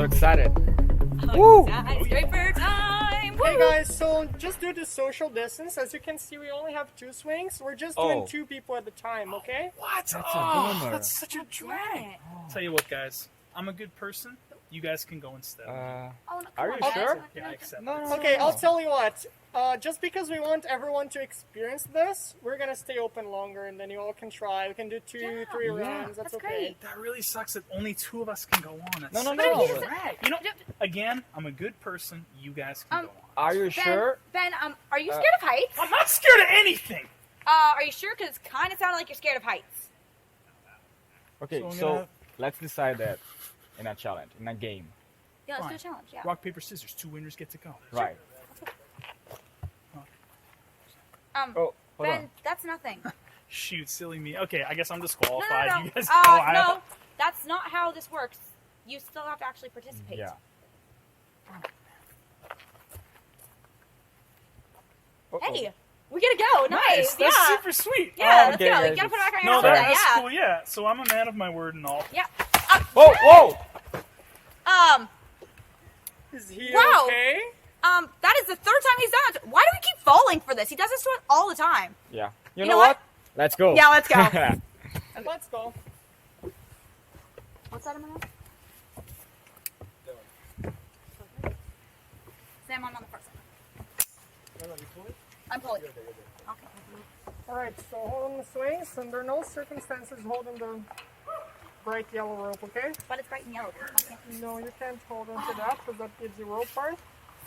excited. Woo! SkyScraper time! Hey guys, so just due to social distance, as you can see, we only have 2 swings. We're just doing 2 people at a time, okay? What? That's a bummer. That's such a drag. Tell you what, guys. I'm a good person. You guys can go instead. Oh, no, Are come you on, sure? guys. Yeah, I accept No, it. no, Okay, no. I'll tell you what. Just because we want everyone to experience this, we're gonna stay open longer, and then you all can try. We can do 2, 3 rounds. That's That's okay. great. That really sucks that only 2 of us can go on. That's No, no, such no. a drag. You know, again, I'm a good person. You guys can go on. Are you Ben, sure? Ben, are you scared of heights? I'm not scared of anything. Are you sure? Because it kind of sounded like you're scared of heights. Okay, So I'm so gonna- let's decide that in a challenge, in a game. Yeah, let's Fine. do a challenge. Yeah. Rock, paper, scissors. 2 winners get to go. Right. Oh, hold Ben, on. that's nothing. Shoot, silly me. Okay, I guess I'm No, disqualified. no, no. You guys go. No, that's not how this works. You still have to actually participate. Yeah. Uh-oh. Hey, we gotta go. Nice. Yeah. That's super sweet. Yeah, Oh, let's okay, go. guys, You gotta put it back on your No, helmet. that's Yeah. cool. Yeah. So I'm a man of my word and all. Yeah. Whoa, whoa! Is he Wow. okay? That is the 3rd time he's done it. Why do we keep falling for this? He does this to us all the time. Yeah. You know know what? what? Let's go. Yeah, let's go. Let's go. What's that in my mouth? Sam, I'm on the first one. I'm pulling. Okay. Alright, so hold on the swings. Under no circumstances holding the bright yellow rope, okay? But it's bright and yellow. Okay. No, you can't hold onto that because that gives you rope burn.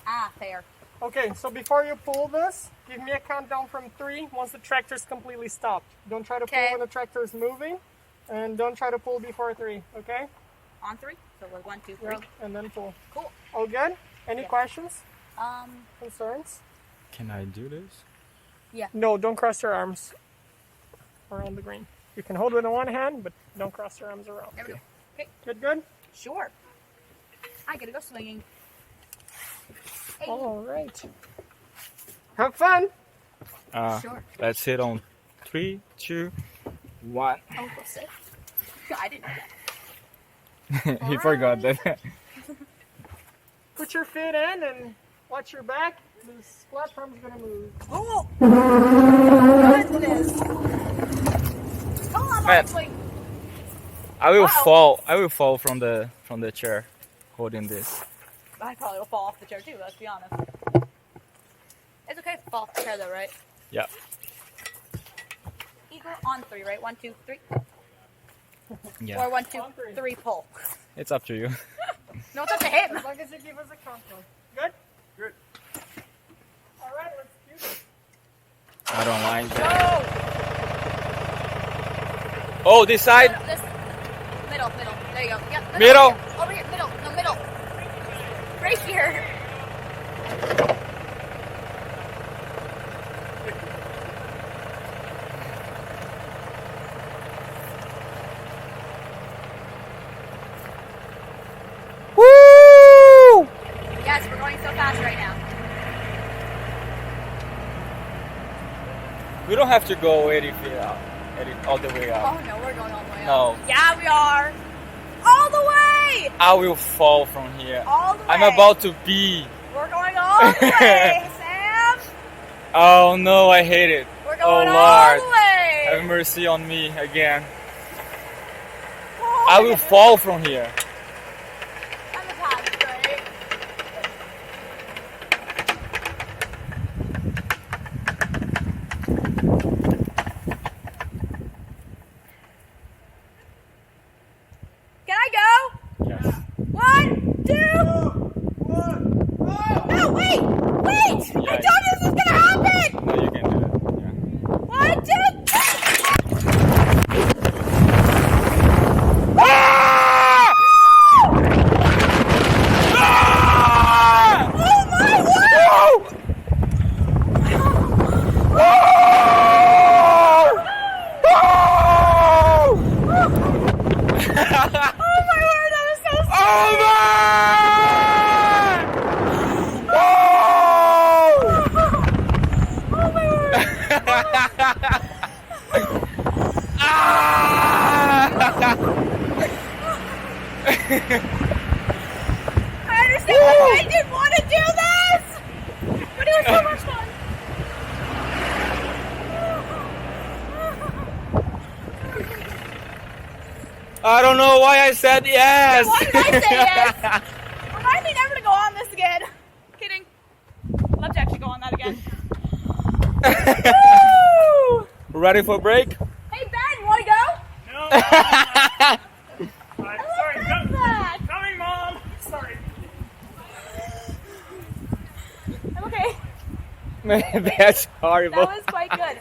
Ah, fair. Okay, so before you pull this, give me a countdown from 3 once the tractor's completely stopped. Don't try to pull Okay. when the tractor is moving, and don't try to pull before 3, okay? On 3. So we're 1, 2, 3. Yeah, and then pull. Cool. All good? Any Yeah. questions? Um, Concerns? Can I do this? No, don't cross your arms around the green. You can hold it in one hand, but don't cross your arms around. there we go. Okay. Good? Sure. I gotta go swinging. Hey. All right. Have fun! Sure. Let's hit on 3, 2, 1. Oh, go sit. I didn't know that. He forgot that. Put your feet in and watch your back. This platform's gonna move. Oh! Goodness! Oh, I'm Man. on swing. I will Uh-oh. fall. I will fall from the chair, holding this. I probably will fall off the chair too, let's be honest. It's okay to fall off the chair though, right? Yeah. Eagle on 3, right? 1, 2, 3. Yeah. Or 1, 2, On 3. 3, pull. It's up to you. No, it's up to him. As long as you give us a countdown. Good? Good. All right, let's do this. I don't like that. Go! Oh, this side. This. Middle. There you go. Yep. Middle. Over here. Middle. No, middle. Right here. Woo! Yes, we're going so fast right now. We don't have to go 80 feet out, all the way Oh up. no, we're going all the way No. up. Yeah, we are. All the way. I will fall from here. All the way. I'm about to pee. We're going all the way, Sam. Oh no, I hate it. We're Oh going all Lord, the way. have mercy on me again. Oh, I my will goodness. fall from here. And the pad's great. Can I go? Yes. 1, 2. No, wait! Wait! Yeah, I told you this was gonna happen! No, you can do it. Yeah. 1, 2, 3! Ah! Ah! Oh my word! Whoa! Whoa! Oh my word, that was so Oh man! Whoa! Oh my word! Ah! I don't know why I said yes. Why did I say yes? Remind me never to go on this again. Kidding. I'd love to actually go on that again. Woo! Ready for break? Hey Ben, you want to go? No. I Sorry, love that. coming, Mom. Sorry. I'm okay. That's horrible. That was quite good.